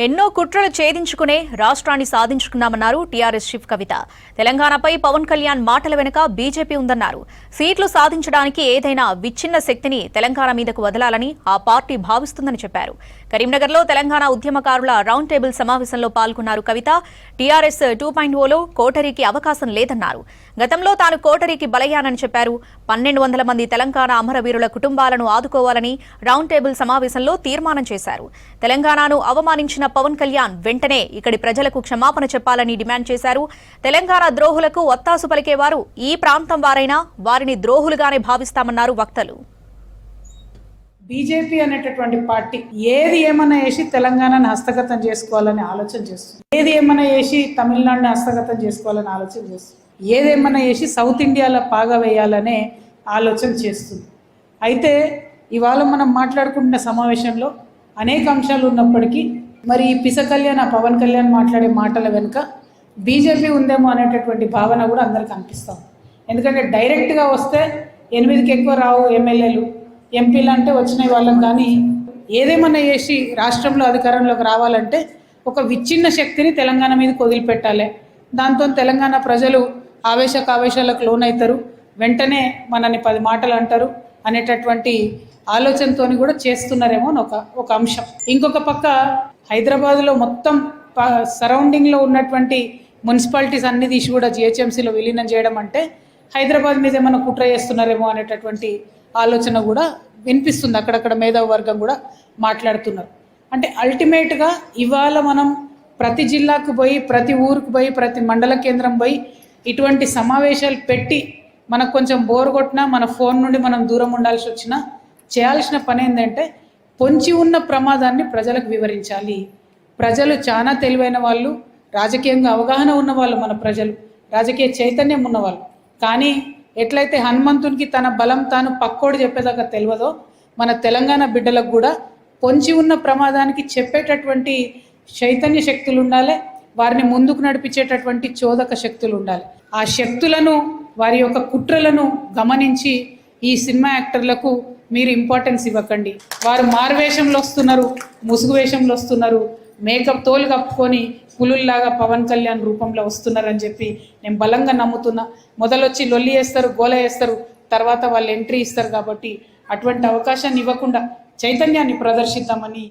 ఎన్నో కుట్రలు ఛేదించుకునే రాష్ట్రాన్ని సాధించుకున్నామన్నారు టీఆర్ఎస్ చీఫ్ కవిత. తెలంగాణపై పవన్ కళ్యాణ్ మాటల వెనుక బీజేపీ ఉందన్నారు. సీట్లు సాధించడానికి ఏదైనా విచ్ఛిన్న శక్తిని తెలంగాణ మీదకు వదలాలని ఆ పార్టీ భావిస్తుందని చెప్పారు. కరీంనగర్లో తెలంగాణ ఉద్యమకారుల రౌండ్ టేబుల్ సమావేశంలో పాల్గొన్నారు కవిత. టీఆర్ఎస్ 2.0లో కోటరీకి అవకాశం లేదన్నారు. గతంలో తాను కోటరీకి బలయ్యానని చెప్పారు. 1200 మంది తెలంగాణ అమరవీరుల కుటుంబాలను ఆదుకోవాలని రౌండ్ టేబుల్ సమావేశంలో తీర్మానం చేశారు. తెలంగాణను అవమానించిన పవన్ కళ్యాణ్ వెంటనే ఇక్కడి ప్రజలకు క్షమాపణ చెప్పాలని డిమాండ్ చేశారు. తెలంగాణ ద్రోహులకు ఒత్తాసు పలికేవారు ఈ ప్రాంతం వారైనా వారిని ద్రోహులుగానే భావిస్తామన్నారు వక్తలు. బీజేపీ అనేటటువంటి పార్టీ ఏది ఏమన్నా వేసి తెలంగాణను హస్తగతం చేసుకోవాలని ఆలోచన చేస్తుంది, ఏది ఏమన్నా వేసి తమిళనాడుని హస్తగతం చేసుకోవాలని ఆలోచన చేస్తుంది, ఏదేమన్నా వేసి సౌత్ ఇండియాలో పాగా వేయాలనే ఆలోచన చేస్తుంది. అయితే ఇవాళ మనం మాట్లాడుకుంటున్న సమావేశంలో అనేక అంశాలు ఉన్నప్పటికీ మరి ఈ పిస కళ్యాణ్ పవన్ కళ్యాణ్ మాట్లాడే మాటల వెనుక బీజేపీ ఉందేమో అనేటటువంటి భావన కూడా అందరికి అనిపిస్తాం. ఎందుకంటే డైరెక్ట్గా వస్తే 8కి ఎక్కువ రావు ఎమ్మెల్యేలు, ఎంపీలు అంటే వచ్చిన వాళ్ళం, కానీ ఏదేమన్నా చేసి రాష్ట్రంలో అధికారంలోకి రావాలంటే ఒక విచ్ఛిన్న శక్తిని తెలంగాణ మీదకి వదిలిపెట్టాలి. దాంతో తెలంగాణ ప్రజలు ఆవేశాలకు లోనవుతారు, వెంటనే మనని 10 మాటలు అంటారు అనేటటువంటి ఆలోచనతో కూడా చేస్తున్నారేమో ఒక అంశం. ఇంకొక పక్క హైదరాబాద్లో మొత్తం సరౌండింగ్లో ఉన్నటువంటి మున్సిపాలిటీస్ అన్ని తీసి కూడా జిహెచ్ఎంసీలో విలీనం చేయడం అంటే హైదరాబాద్ మీద ఏమైనా కుట్ర చేస్తున్నారేమో అనేటటువంటి ఆలోచన కూడా వినిపిస్తుంది. అక్కడక్కడ మేధావి వర్గం కూడా మాట్లాడుతున్నారు. అంటే అల్టిమేట్గా ఇవాళ మనం ప్రతి జిల్లాకు పోయి, ప్రతి ఊరికి పోయి, ప్రతి మండల కేంద్రం పోయి ఇటువంటి సమావేశాలు పెట్టి మనకు కొంచెం బోర్ కొట్టినా, మన ఫోన్ నుండి మనం దూరం ఉండాల్సి వచ్చినా చేయాల్సిన పని ఏంటంటే పొంచి ఉన్న ప్రమాదాన్ని ప్రజలకు వివరించాలి. ప్రజలు చాలా తెలివైన వాళ్ళు, రాజకీయంగా అవగాహన ఉన్నవాళ్ళు, మన ప్రజలు రాజకీయ చైతన్యం ఉన్నవాళ్ళు. కానీ ఎట్లయితే హనుమంతునికి తన బలం తాను పక్కోడు చెప్పేదాకా తెలియదో, మన తెలంగాణ బిడ్డలకు కూడా పొంచి ఉన్న ప్రమాదానికి చెప్పేటటువంటి చైతన్య శక్తులు ఉండాలి, వారిని ముందుకు నడిపించేటటువంటి చోదక శక్తులు ఉండాలి. ఆ శక్తులను, వారి యొక్క కుట్రలను గమనించి ఈ సినిమా యాక్టర్లకు మీరు ఇంపార్టెన్స్ ఇవ్వకండి. వారు మారువేషంలో వస్తున్నారు, ముసుగు వేషంలో వస్తున్నారు, మేకప్ తోలు కప్పుకొని పులుల్లాగా పవన్ కళ్యాణ్ రూపంలో వస్తున్నారని చెప్పి నేను బలంగా నమ్ముతున్నా. మొదలొచ్చి లొల్లి వేస్తారు, గోల వేస్తారు, తర్వాత వాళ్ళు ఎంట్రీ ఇస్తారు. కాబట్టి అటువంటి అవకాశాన్ని ఇవ్వకుండా చైతన్యాన్ని ప్రదర్శిద్దామని